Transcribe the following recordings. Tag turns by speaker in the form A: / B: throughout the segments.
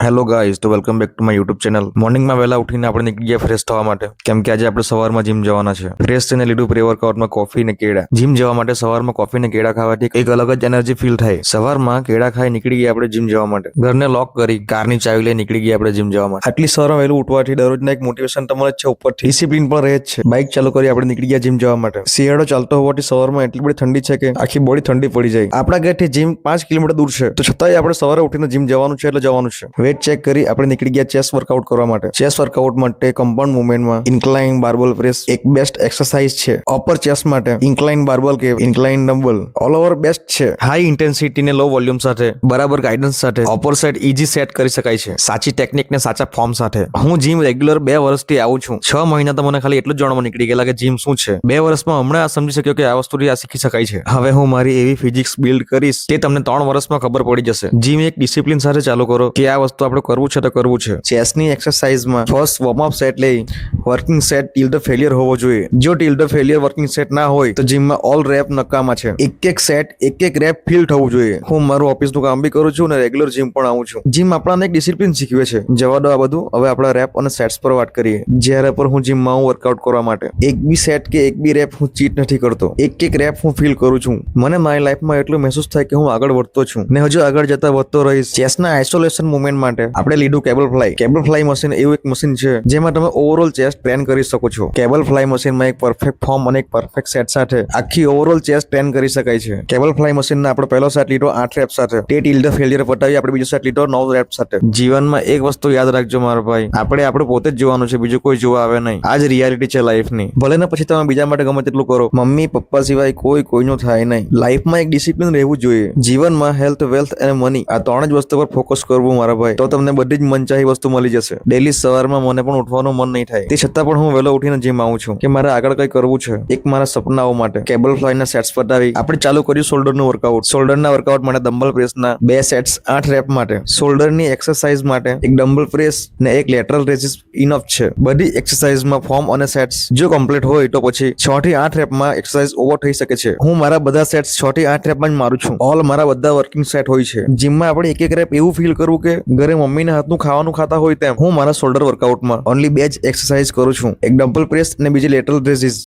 A: Hello guys, તો welcome back to my YouTube channel. મોર્નિંગમાં વહેલા ઉઠીને આપણે નીકળી ગયા ફ્રેશ થવા માટે, કેમ કે આજે આપણે સવારમાં જીમ જવાના છે. ફ્રેશ થઈને લીધું પ્રી વર્કઆઉટમાં કોફી ને કેળા. જીમ જવા માટે સવારમાં કોફી ને કેળા ખાવાથી એક અલગ જ એનર્જી ફીલ થાય. સવારમાં કેળા ખાઈ નીકળી ગયા આપણે જીમ જવા માટે. ઘરને લોક કરી કારની ચાવી લઈ નીકળી ગયા આપણે જીમ જવા માટે. આટલી સવારમાં વહેલું ઉઠવાથી દરરોજના એક મોટિવેશન તમારે છે, ઉપરથી ડિસિપ્લિન પણ રહે જ છે. બાઇક ચાલુ કરી આપણે નીકળી ગયા જીમ જવા માટે. શિયાળો ચાલતો હોવાથી સવારમાં એટલી બધી ઠંડી છે કે આખી બોડી ઠંડી પડી જાય. આપણા ઘરથી જીમ 5 કિલોમીટર દૂર છે, તો છતાંય આપણે સવારે ઉઠીને જીમ જવાનું છે એટલે જવાનું છે. વેટ ચેક કરી આપણે નીકળી ગયા ચેસ્ટ વર્કઆઉટ કરવા માટે. ચેસ્ટ વર્કઆઉટ માટે કમ્પાઉન્ડ મુવમેન્ટમાં ઇન્ક્લાઇન બાર્બલ પ્રેસ એક બેસ્ટ એક્સરસાઇઝ છે. અપર ચેસ્ટ માટે ઇન્ક્લાઇન બાર્બલ કે incline dumbbell all over best છે. હાઈ ઇન્ટેન્સિટી ને લો વોલ્યુમ સાથે બરાબર ગાઈડન્સ સાથે અપર સાઇડ ઈઝી સેટ કરી શકાય છે, સાચી ટેકનિક ને સાચા ફોર્મ સાથે. હું જીમ રેગ્યુલર 2 વર્ષથી આવું છું. 6 મહિના તો મને ખાલી એટલું જ જાણવા નીકળી ગયેલા કે જીમ શું છે. 2 વર્ષમાં હમણાં આ સમજી શક્યો કે આ વસ્તુથી આ શીખી શકાય છે. હવે હું મારી એવી ફિઝિક્સ બિલ્ડ કરીશ કે તમને 3 વર્ષમાં ખબર પડી જશે. જીમ એક ડિસિપ્લિન સાથે ચાલુ કરો કે આ વસ્તુ આપણે કરવું છે તો કરવું છે. ચેસ્ટની એક્સરસાઇઝમાં ફર્સ્ટ વોર્મઅપ સેટ લઈ working set till the failure હોવો જોઈએ. જો till the failure working set ના હોય તો જીમમાં ઓલ રેપ નકામા છે. એક સેટ એક રેપ ફીલ થવું જોઈએ. હું મારું ઓફિસનું કામ બી કરું છું અને રેગ્યુલર જીમ પણ આવું છું. જીમ આપણને એક ડિસિપ્લિન શીખવે છે. જવા દો આ બધું, હવે આપણા રેપ અને સેટ્સ પર વાત કરીએ. જ્યારે પર હું જીમમાં હું વર્કઆઉટ કરવા માટે એક બી સેટ કે એક બી રેપ હું ચીટ નથી કરતો. એક રેપ હું ફીલ કરું છું. મને મારી લાઈફમાં એટલું મહેસૂસ થાય કે હું આગળ વધતો છું ને હજુ આગળ જતા વધતો રહીશ. ચેસ્ટના આઇસોલેશન મુવમેન્ટ માટે આપણે લીધું cable fly. Cable fly machine એવું એક મશીન છે જેમાં તમે ઓવરઓલ ચેસ્ટ ટ્રેન કરી શકો છો. કેબલ ફ્લાય મશીનમાં એક પરફેક્ટ ફોર્મ અને એક પરફેક્ટ સેટ સાથે આખી ઓવરઓલ ચેસ્ટ ટ્રેન કરી શકાય છે. કેબલ ફ્લાય મશીનનો આપણો પહેલો સેટ લીધો 8 રેપ સાથે, તે ટીલ ધ ફેલિયર પટાવી આપણે બીજો સેટ લીધો 9 રેપ સાથે. જીવનમાં એક વસ્તુ યાદ રાખજો મારા ભાઈ, આપણે પોતે જ જોવાનું છે, બીજું કોઈ જોવા આવે નહીં. આ જ રિયાલિટી છે લાઈફની. ભલે ને પછી તમે બીજા માટે ગમે તેટલું કરો, મમ્મી પપ્પા સિવાય કોઈનું થાય નહીં. લાઈફમાં એક ડિસિપ્લિન રહેવું જોઈએ. જીવનમાં હેલ્થ, વેલ્થ અને મની આ 3 જ વસ્તુ પર ફોકસ કરવું મારા ભાઈ, તો તમને બધી જ મનચાહી વસ્તુ મળી જશે. ડેલી સવારમાં મને પણ ઉઠવાનું મન નહીં થાય, તે છતાં પણ હું વહેલો ઉઠીને જીમ આવું છું કે મારે આગળ કઈ કરવું છે. એક મારા સપનાઓ માટે કેબલ ફ્લાયના સેટ્સ પટાવી આપણે ચાલુ કર્યું શોલ્ડરનું વર્કઆઉટ. શોલ્ડરના વર્કઆઉટ માટે ડમ્બલ પ્રેસના 2 સેટ્સ 8 રેપ માટે. શોલ્ડરની એક્સરસાઇઝ માટે એક ડમ્બલ પ્રેસ ને એક લેટરલ રેઝિસ ઇનફ છે. બધી એક્સરસાઇઝમાં ફોર્મ અને સેટ્સ જો કમ્પ્લીટ હોય તો પછી 6 થી 8 રેપમાં એક્સરસાઇઝ ઓવર થઈ શકે છે. હું મારા બધા સેટ્સ 6 થી 8 રેપમાં જ મારું છું. ઓલ મારા બધા વર્કિંગ સેટ હોય છે. જીમમાં આપણે એક રેપ એવું ફીલ કરવું કે ઘરે મમ્મીના હાથનું ખાવાનું ખાતા હોય તેમ. હું મારા શોલ્ડર વર્કઆઉટમાં ઓનલી 2 જ એક્સરસાઇઝ કરું છું, એક ડમ્બલ પ્રેસ અને બીજી લેટરલ રેઝિસ.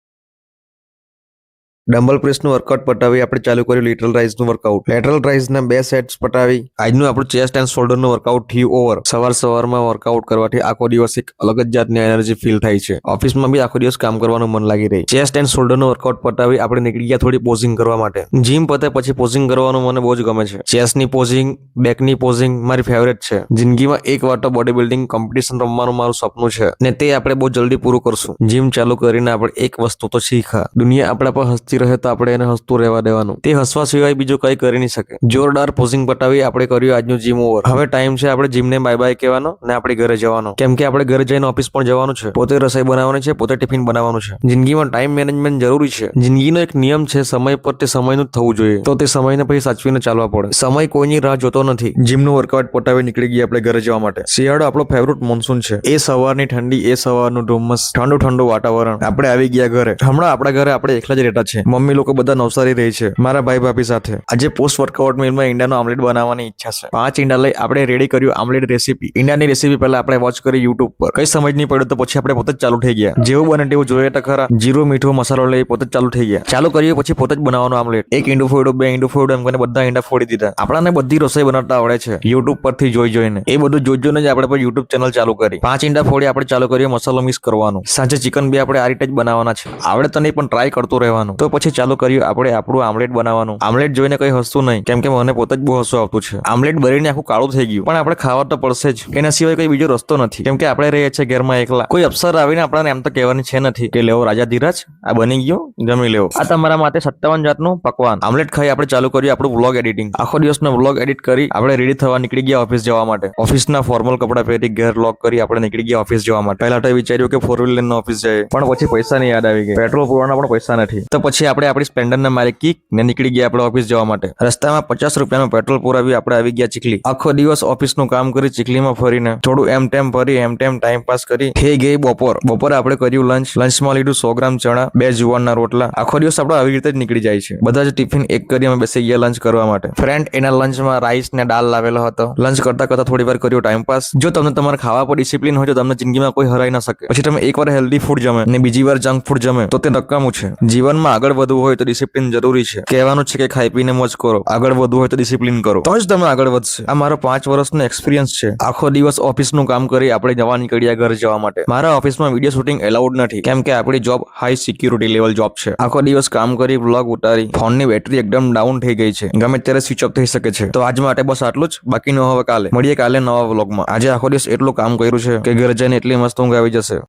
A: ડમ્બલ પ્રેસનું વર્કઆઉટ પટાવી આપણે ચાલુ કર્યું લેટરલ રાઇઝનું વર્કઆઉટ. લેટરલ રાઇઝના 2 સેટ્સ પટાવી આજનું આપણું ચેસ્ટ એન્ડ શોલ્ડરનું વર્કઆઉટ થયું ઓવર. સવારમાં વર્કઆઉટ કરવાથી આખો દિવસ એક અલગ જ જાતની એનર્જી ફીલ થાય છે. ઓફિસમાં બી આખો દિવસ કામ કરવાનું મન લાગી રહી. ચેસ્ટ એન્ડ શોલ્ડરનું વર્કઆઉટ પટાવી આપણે નીકળી ગયા થોડી પોઝિંગ કરવા માટે. જીમ પતે પછી પોઝિંગ કરવાનું મને બહુ જ ગમે છે. ચેસ્ટની પોઝિંગ, બેકની પોઝિંગ મારી ફેવરેટ છે. જિંદગીમાં એક વાર તો બોડી બિલ્ડિંગ કોમ્પિટિશન રમવાનું મારું સપનું છે ને તે આપણે બહુ જલ્દી પૂરું કરશું. જીમ ચાલુ કરીને આપણે એક વસ્તુ તો શીખા, દુનિયા આપણા પર હસતી રહે તો આપણે એને હસતું રહેવા દેવાનું. તે હસવા સિવાય બીજું કઈ કરી નહીં શકે. જોરદાર પોઝિંગ પટાવી આપણે કર્યું આજનું જીમ ઓવર. હવે ટાઈમ છે આપણે જીમને બાય બાય કહેવાનો ને આપણે ઘરે જવાનો, કેમ કે આપણે ઘરે જઈને ઓફિસ પણ જવાનું છે. પોતે રસોઈ બનાવવાની છે, પોતે ટિફિન બનાવવાનું છે. જિંદગીમાં ટાઈમ મેનેજમેન્ટ જરૂરી છે. જિંદગીનો એક નિયમ છે, સમય પર તે સમયનું જ થવું જોઈએ, તો તે સમયને પછી સાચવીને ચાલવા પડે. સમય કોઈની રાહ જોતો નથી. જીમનું વર્કઆઉટ પટાવી નીકળી ગયા આપણે ઘરે જવા માટે. શિયાળો આપણો ફેવરેટ મોન્સૂન છે. એ સવારની ઠંડી, એ સવારનું ધુમ્મસ, ઠંડુ વાતાવરણ. આપણે આવી ગયા ઘરે. હમણાં આપણા ઘરે આપણે એકલા જ રહેતા છે. મમ્મી લોકો બધા નવસારી રહી છે મારા ભાઈ ભાભી સાથે. આજે પોસ્ટ વર્કઆઉટ મીલમાં ઈંડાનો આમલેટ બનાવવાની ઈચ્છા છે. 5 ઈંડા લઈ આપણે રેડી કર્યું આમલેટ રેસીપી. ઈંડાની રેસીપી પહેલા આપણે વોચ કરી યુટ્યુબ પર. કઈ સમજ નહીં પડ્યું તો પછી આપણે પોતે જ ચાલુ થઈ ગયા. જેવું બને તેવું જોઈએ તો ખરા. જીરું મીઠું મસાલો લઈ પોતે જ ચાલુ થઈ ગયા. ચાલુ કરીએ પછી પોતે જ બનાવવાનું આમલેટ. 1 ઈંડું ફોડ્યું, 2 ઈંડું ફોડ્યું, એમ કરીને બધા ઈંડા ફોડી દીધા. આપણાને બધી રસોઈ બનાવતા આવડે છે યુટ્યુબ પરથી જોઈને. એ બધું જોઈને જ આપણે પર યુટ્યુબ ચેનલ ચાલુ કરી. 5 ઈંડા ફોડી આપણે ચાલુ કર્યું મસાલો મિક્સ કરવાનું. સાંજે ચિકન બી આપણે આ રીતે જ બનાવવાના છે. આવડે તો નહીં પણ ટ્રાય કરતું રહેવાનું. તો પછી ચાલુ કર્યું આપણે આપણું આમલેટ બનાવવાનું. આમલેટ જોઈને કઈ હસતું નહીં, કેમ કે મને પોતે જ બહુ હસવું આવતું છે. આમલેટ બરીને આખું કાળું થઈ ગયું, પણ આપણે ખાવા તો પડશે જ. એના સિવાય કઈ બીજો રસ્તો નથી, કેમ કે આપણે રહીએ છીએ ઘરમાં એકલા. કોઈ અફસર આવીને આપણને એમ તો કહેવાની છે નથી કે લેવો રાજા ધીરજ, આ બની ગયો, જમી લેવો. આ તમારા માટે 57 જાતનું પકવાન. આમલેટ ખાઈ આપણે ચાલુ કર્યું આપણું વ્લોગ એડિટિંગ. આખો દિવસનો વ્લોગ એડિટ કરી આપણે રેડી થવા નીકળી ગયા ઓફિસ જવા માટે. ઓફિસના ફોર્મલ કપડા પહેરી ઘર લોક કરી આપણે નીકળી ગયા ઓફિસ જવા માટે. પહેલા તો વિચાર્યું કે 4 વ્હીલર ઓફિસ જાય, પણ પછી પૈસાની યાદ આવી ગઈ. પેટ્રોલ પૂરવાના પણ પૈસા નથી, તો પછી પછી આપણે આપણી સ્પ્લેન્ડરના મારી કિક ને નીકળી ગયા આપણે ઓફિસ જવા માટે. રસ્તામાં 50 રૂપિયાનું પેટ્રોલ પુરાવી આપણે આવી ગયા ચીખલી. આખો દિવસ ઓફિસનું કામ કરી ચીખલીમાં ફરીને થોડું એમ ટાઈમ પાસ કરી થઈ ગઈ બપોરે આપણે કર્યું લંચમાં લીધું 100 ગ્રામ ચણા, 2 જુવારના રોટલા. આખો દિવસ આપણો આવી રીતે જ નીકળી જાય છે. બધા જ ટિફિન એક કરી અમે બેસી ગયા લંચ કરવા માટે. ફ્રેન્ડ એના લંચમાં રાઈસ ને દાળ લાવેલો હતો. લંચ કરતા થોડી વાર કર્યો ટાઈમ પાસ. જો તમને તમારા ખાવા પર ડિસિપ્લિન હોય તો તમને જિંદગીમાં કોઈ હરાઈ ના શકે. પછી તમે એકવાર હેલ્ધી ફૂડ જમે ને બીજી વાર જંક ફૂડ જમે તો તે નકામું છે. જીવનમાં આગળ વધવું હોય તો ડિસિપ્લિન જરૂરી છે. કહેવાનું છે કે ખાઈ પીને મોજ કરો, આગળ વધવું હોય તો ડિસિપ્લિન કરો, તો જ તમે આગળ વધશે. આ મારો 5 વર્ષનો એક્સપિરિયન્સ છે. આખો દિવસ ઓફિસનું કામ કરી આપણે જવા નીકળ્યા ઘર જવા માટે. મારા ઓફિસમાં વિડીયો શૂટિંગ એલાઉડ નથી કેમ કે આપણી job high security level job છે. આખો દિવસ કામ કરી વ્લોગ ઉતારી ફોનની બેટરી એકદમ ડાઉન થઈ ગઈ છે. ગમે ત્યારે સ્વિચ ઓફ થઈ શકે છે. તો આજ માટે બસ આટલું જ. બાકીનું હવે કાલે મળીએ નવા વ્લોગમાં. આજે આખો દિવસ એટલું કામ કર્યું છે કે ઘરે જઈને એટલી મસ્ત ઊંઘ આવી જશે.